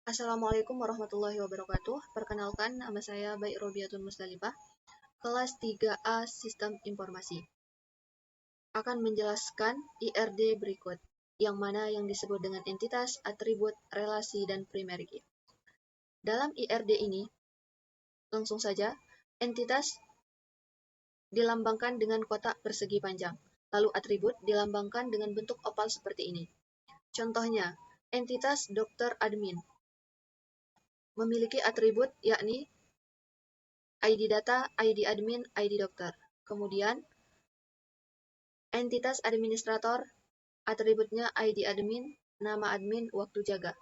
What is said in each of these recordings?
Assalamualaikum warahmatullahi wabarakatuh. Perkenalkan, nama saya Baik Robiatun Musdalifah, kelas 3A Sistem Informasi. Akan menjelaskan IRD berikut, yang mana yang disebut dengan entitas, atribut, relasi, dan primary key. Dalam IRD ini, langsung saja, entitas dilambangkan dengan kotak persegi panjang, lalu atribut dilambangkan dengan bentuk opal seperti ini. Contohnya, entitas dokter admin memiliki atribut yakni ID data, ID admin, ID dokter. Kemudian, entitas administrator, atributnya ID admin, nama admin, waktu jaga.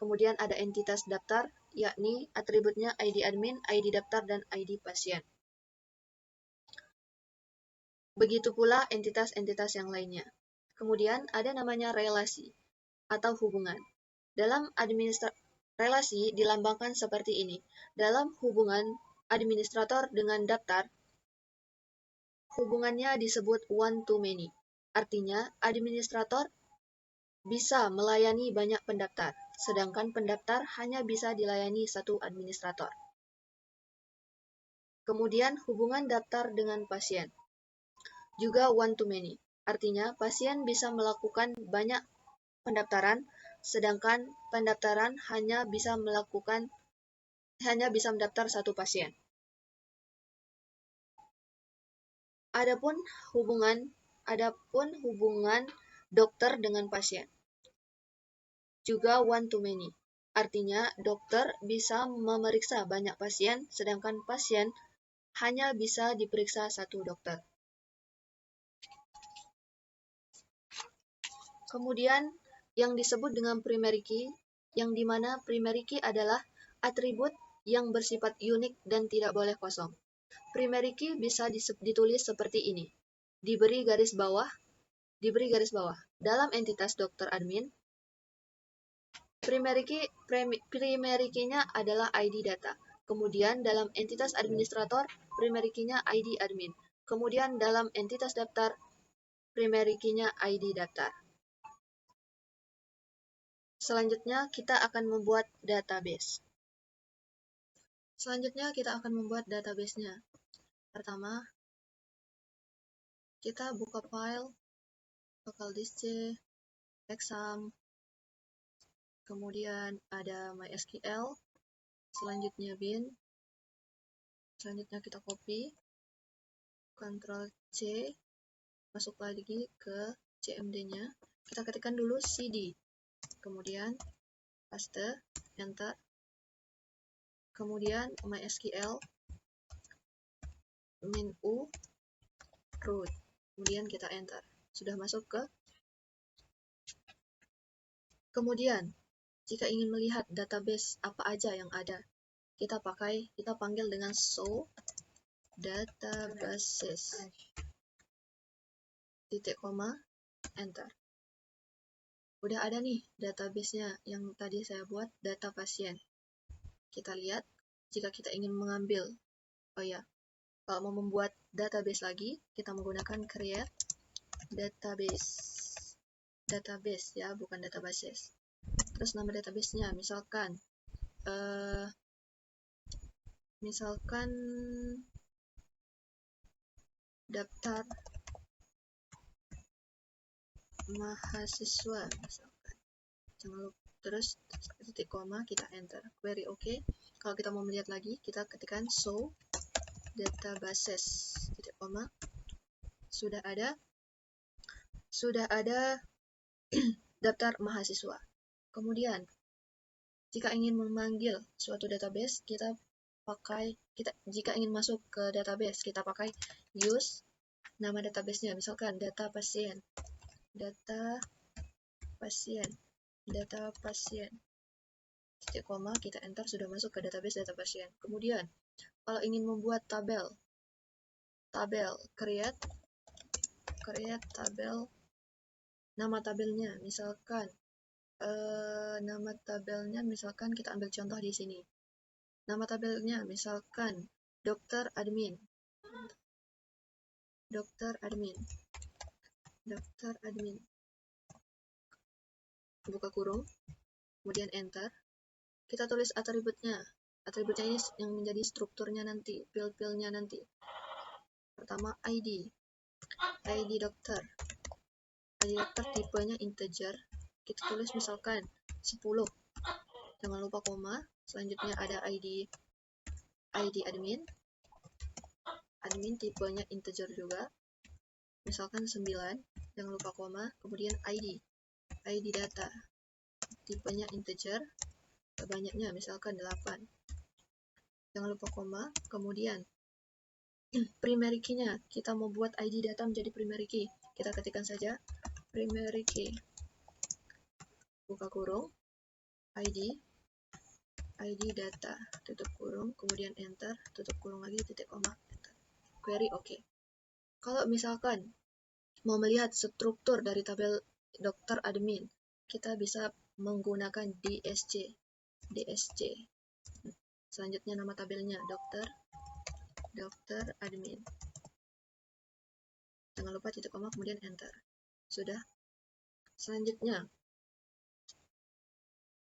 Kemudian ada entitas daftar, yakni atributnya ID admin, ID daftar, dan ID pasien. Begitu pula entitas-entitas yang lainnya. Kemudian ada namanya relasi atau hubungan. Dalam relasi dilambangkan seperti ini. Dalam hubungan administrator dengan daftar, hubungannya disebut one-to-many. Artinya, administrator bisa melayani banyak pendaftar, sedangkan pendaftar hanya bisa dilayani satu administrator. Kemudian, hubungan daftar dengan pasien. Juga one-to-many. Artinya, pasien bisa melakukan banyak pendaftaran, sedangkan pendaftaran hanya bisa mendaftar satu pasien. Adapun hubungan dokter dengan pasien juga one-to-many. Artinya, dokter bisa memeriksa banyak pasien, sedangkan pasien hanya bisa diperiksa satu dokter. Kemudian, yang disebut dengan primary key, yang dimana primary key adalah atribut yang bersifat unik dan tidak boleh kosong. Primary key bisa ditulis seperti ini. Diberi garis bawah. Dalam entitas dokter admin, primary key-nya adalah ID data. Kemudian dalam entitas administrator, primary key-nya ID admin. Kemudian dalam entitas daftar, primary key-nya ID daftar. Selanjutnya kita akan membuat database. Database-nya. Pertama, kita buka file local disk C, exam, kemudian ada MySQL, selanjutnya bin, selanjutnya kita copy, Ctrl C, masuk lagi ke CMD-nya, kita ketikkan dulu cd, kemudian paste, enter, kemudian MySQL, min u, root, kemudian kita enter, sudah masuk ke. Kemudian, jika ingin melihat database apa aja yang ada, kita panggil dengan show databases, titik koma, enter. Udah ada nih database-nya yang tadi saya buat, data pasien. Kita lihat, jika kita ingin mengambil, kalau mau membuat database lagi, kita menggunakan create database ya, bukan databases. Terus nama database-nya, misalkan daftar mahasiswa misalkan. Jangan lupa, terus titik koma, kita enter, query oke. Kalau kita mau melihat lagi, kita ketikkan show databases, titik koma, sudah ada daftar mahasiswa. Kemudian, jika ingin memanggil suatu database, jika ingin masuk ke database, kita pakai use nama database-nya, misalkan data pasien, titik koma, kita enter, sudah masuk ke database data pasien. Kemudian, kalau ingin membuat tabel, create tabel, nama tabelnya, misalkan kita ambil contoh di sini. Nama tabelnya misalkan dokter admin. Buka kurung, kemudian enter. kita tulis atributnya. Atributnya ini yang menjadi strukturnya nanti, pil-pilnya nanti. Pertama ID dokter. ID dokter tipenya integer. Kita tulis misalkan 10. Jangan lupa koma. Selanjutnya ada ID admin. Admin tipenya integer juga. Misalkan 9. Jangan lupa koma. Kemudian ID data. Tipenya integer. Banyaknya misalkan 8. Jangan lupa koma. Kemudian primary key-nya, kita mau buat ID data menjadi primary key. Kita ketikkan saja primary key, buka kurung, ID data, tutup kurung, kemudian enter, tutup kurung lagi, titik koma, enter. Query OK. Kalau misalkan mau melihat struktur dari tabel dokter admin, kita bisa menggunakan DSC. Selanjutnya nama tabelnya dokter admin. Jangan lupa titik koma kemudian enter. Sudah. Selanjutnya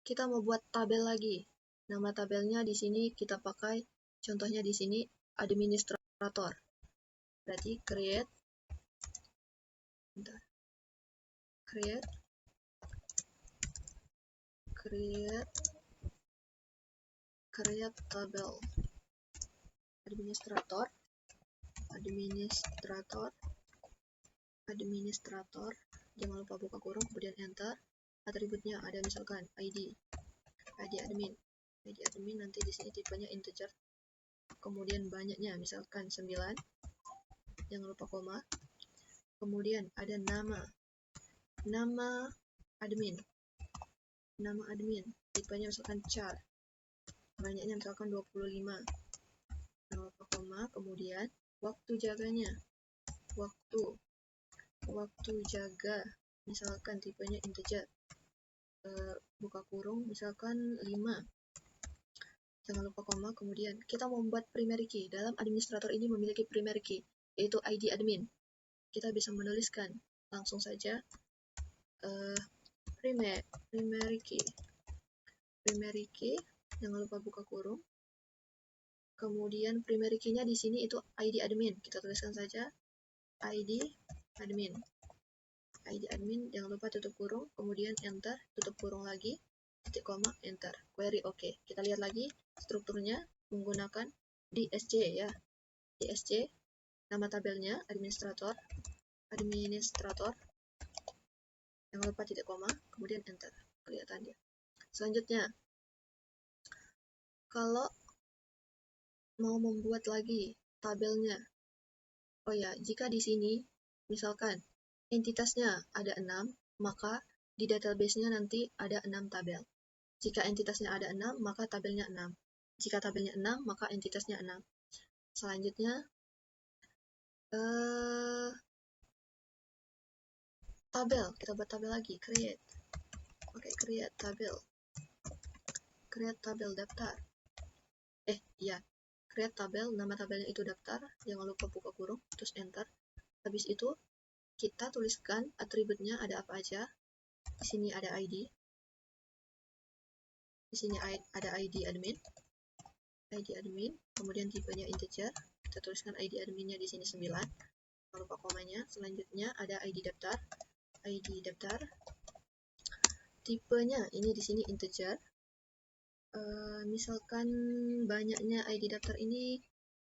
kita mau buat tabel lagi. Nama tabelnya di sini kita pakai contohnya di sini administrator. Berarti create tabel administrator, jangan lupa buka kurung kemudian enter. Atributnya ada misalkan ID admin nanti di sini tipenya integer, kemudian banyaknya misalkan 9, jangan lupa koma, kemudian ada nama admin tipenya misalkan char, banyaknya misalkan 25, jangan lupa koma, kemudian waktu jaganya, waktu jaga misalkan tipenya integer, buka kurung misalkan 5, jangan lupa koma, kemudian kita membuat primary key. Dalam administrator ini memiliki primary key, yaitu ID admin. Kita bisa menuliskan langsung saja primary key, jangan lupa buka kurung, kemudian primary key-nya di sini itu ID admin. Kita tuliskan saja ID admin, jangan lupa tutup kurung, kemudian enter, tutup kurung lagi, titik koma, enter, query OK. Kita lihat lagi strukturnya menggunakan DSC ya. DSC, nama tabelnya administrator, jangan lupa titik koma, kemudian enter, kelihatan dia. Selanjutnya, kalau mau membuat lagi tabelnya, oh ya, jika di sini misalkan entitasnya ada 6, maka di database-nya nanti ada 6 tabel. Jika entitasnya ada 6, maka tabelnya 6. Jika tabelnya 6, maka entitasnya 6. Selanjutnya, tabel. Kita buat tabel lagi. Create. Oke, create tabel. Create tabel daftar. Iya. Create tabel, nama tabelnya itu daftar. Jangan lupa buka kurung, terus enter. Habis itu, kita tuliskan atributnya ada apa aja. Di sini ada ID. Di sini ada ID admin. Kemudian tipenya integer. Kita tuliskan ID adminnya di sini 9. Jangan lupa komanya. Selanjutnya ada ID daftar. Tipenya ini di sini integer. Misalkan banyaknya ID daftar ini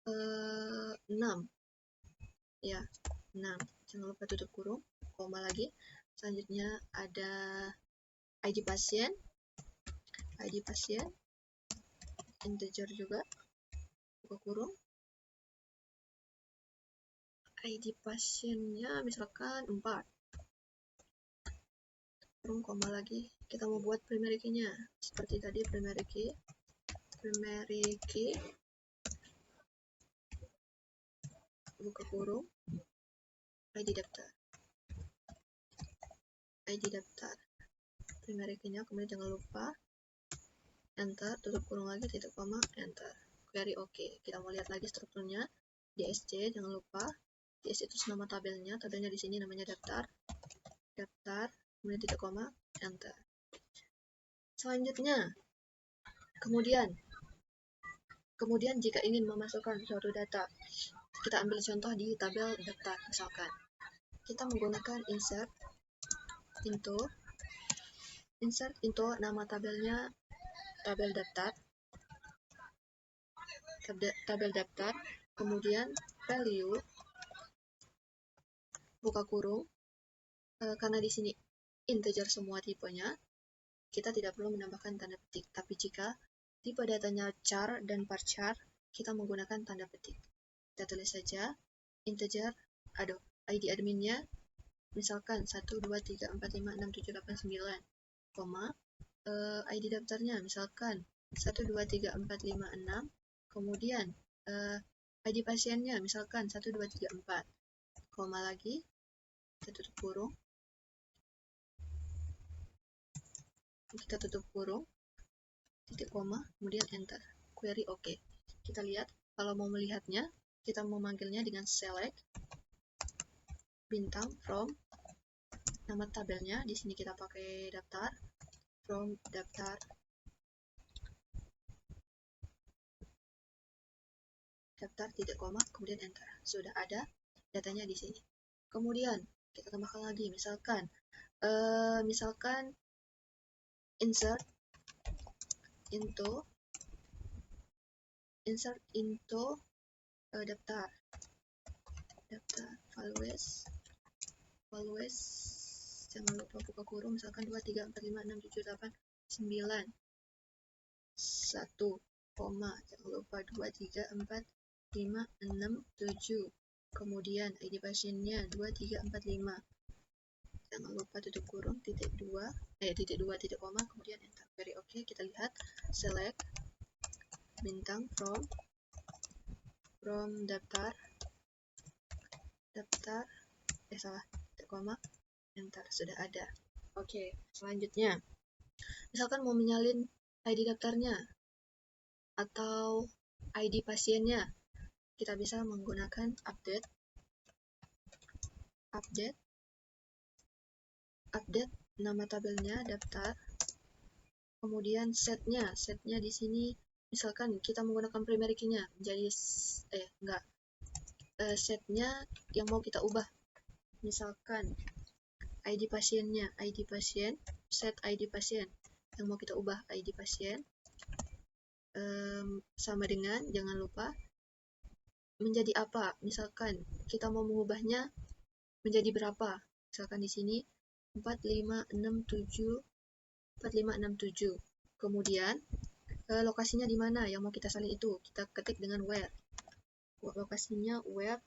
6. Ya, 6. Jangan lupa tutup kurung, koma lagi. Selanjutnya ada ID pasien. Integer juga. Buka kurung. ID pasiennya misalkan 4. Kurung, koma lagi. Kita mau buat primary key-nya. Seperti tadi primary key. Buka kurung. ID daftar. Primary key-nya, kemudian jangan lupa enter, tutup kurung lagi, titik koma, enter. Query OK. Kita mau lihat lagi strukturnya. DSC, jangan lupa. DSC itu nama tabelnya. Tabelnya di sini namanya daftar. Kemudian titik koma, enter. Selanjutnya, Kemudian jika ingin memasukkan suatu data, kita ambil contoh di tabel daftar misalkan. Kita menggunakan insert into nama tabelnya tabel daftar, kemudian value buka kurung, karena di sini integer semua tipenya, kita tidak perlu menambahkan tanda petik. Tapi jika tipe datanya char dan varchar, kita menggunakan tanda petik. Kita tulis saja integer, ID adminnya misalkan 123456789, ID daftarnya misalkan 123456, kemudian ID pasiennya misalkan 1234, koma lagi, kita tutup kurung, titik koma, kemudian enter, query oke. Kita lihat, kalau mau melihatnya, kita memanggilnya dengan select bintang from nama tabelnya. Di sini kita pakai daftar, from daftar, titik koma, kemudian enter. Sudah ada datanya di sini. Kemudian kita tambahkan lagi, misalkan insert into daftar values, jangan lupa buka kurung, misalkan 234567891, koma, jangan lupa 2345667, kemudian ID pasiennya 2345, jangan lupa tutup kurung, titik 2, titik koma, kemudian enter. Very oke. Kita lihat select bintang from daftar, titik koma, enter. Sudah ada. Oke, selanjutnya misalkan mau menyalin ID daftarnya atau ID pasiennya, kita bisa menggunakan update nama tabelnya daftar, kemudian setnya di sini misalkan kita menggunakan primary key-nya menjadi setnya yang mau kita ubah, misalkan ID pasien, set ID pasien yang mau kita ubah, ID pasien sama dengan, jangan lupa menjadi apa, misalkan kita mau mengubahnya menjadi berapa, misalkan di sini 4567, kemudian lokasinya di mana yang mau kita salin itu, kita ketik dengan where, lokasinya where,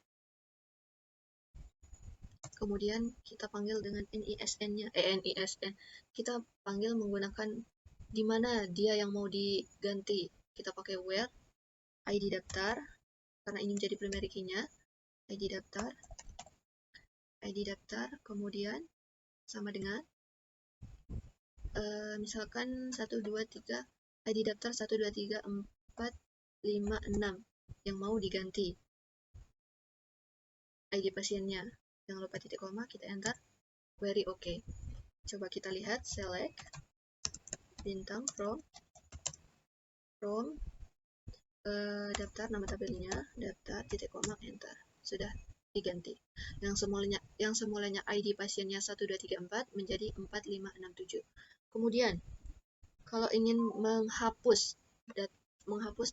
kemudian kita panggil dengan NISN-nya, kita panggil menggunakan di mana dia yang mau diganti, kita pakai where ID daftar, karena ini menjadi primary key-nya, ID daftar, kemudian sama dengan misalkan 123, ID daftar 123456 yang mau diganti ID pasiennya, jangan lupa titik koma, kita enter, query oke. Coba kita lihat, select bintang from daftar nama tabelnya, daftar, titik koma, enter. Sudah diganti. Yang semulanya ID pasiennya 1234 menjadi 4567. Kemudian kalau ingin menghapus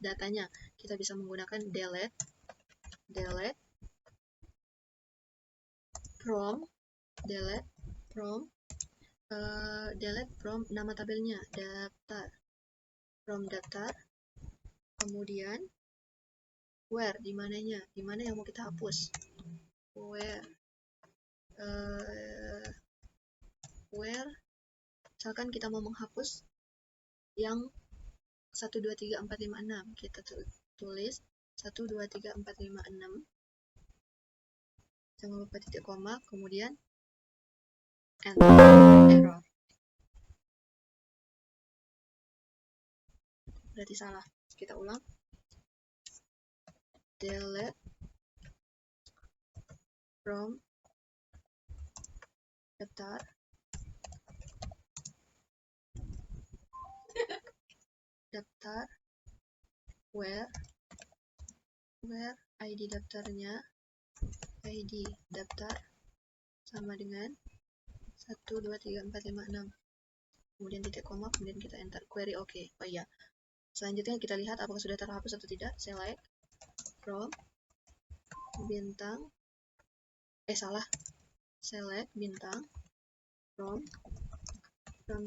datanya, kita bisa menggunakan delete from nama tabelnya daftar, kemudian where, di mana yang mau kita hapus, where misalkan kita mau menghapus yang 123456, kita tulis 123456, jangan lupa titik koma, kemudian enter, error, berarti salah. Kita ulang, delete from daftar, daftar, where ID daftarnya, ID daftar sama dengan 1, 2, 3, 4, 5, 6. Kemudian titik koma, kemudian kita enter. Query oke. Oh iya. Selanjutnya kita lihat apakah sudah terhapus atau tidak. Select from bintang. Select bintang from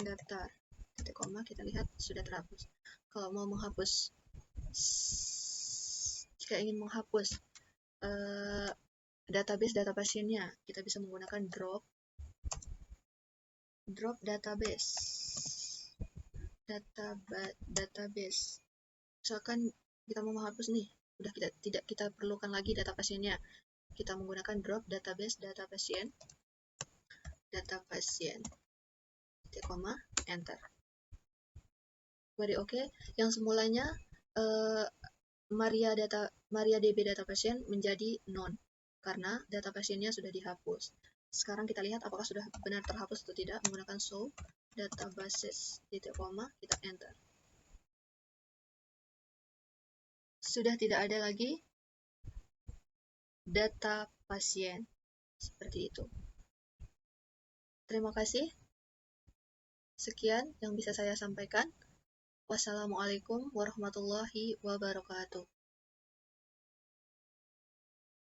daftar. Titik koma, kita lihat sudah terhapus. Kalau mau menghapus, jika ingin menghapus database data pasiennya, kita bisa menggunakan drop database. Misalkan kita mau menghapus nih, udah tidak kita perlukan lagi data pasiennya, kita menggunakan drop database data pasien, titik koma, enter. Query oke. Yang semulanya MariaDB data pasien menjadi none karena data pasiennya sudah dihapus. Sekarang kita lihat apakah sudah benar terhapus atau tidak menggunakan show databases, titik koma, kita enter. Sudah tidak ada lagi data pasien seperti itu. Terima kasih. Sekian yang bisa saya sampaikan. Wassalamualaikum warahmatullahi wabarakatuh.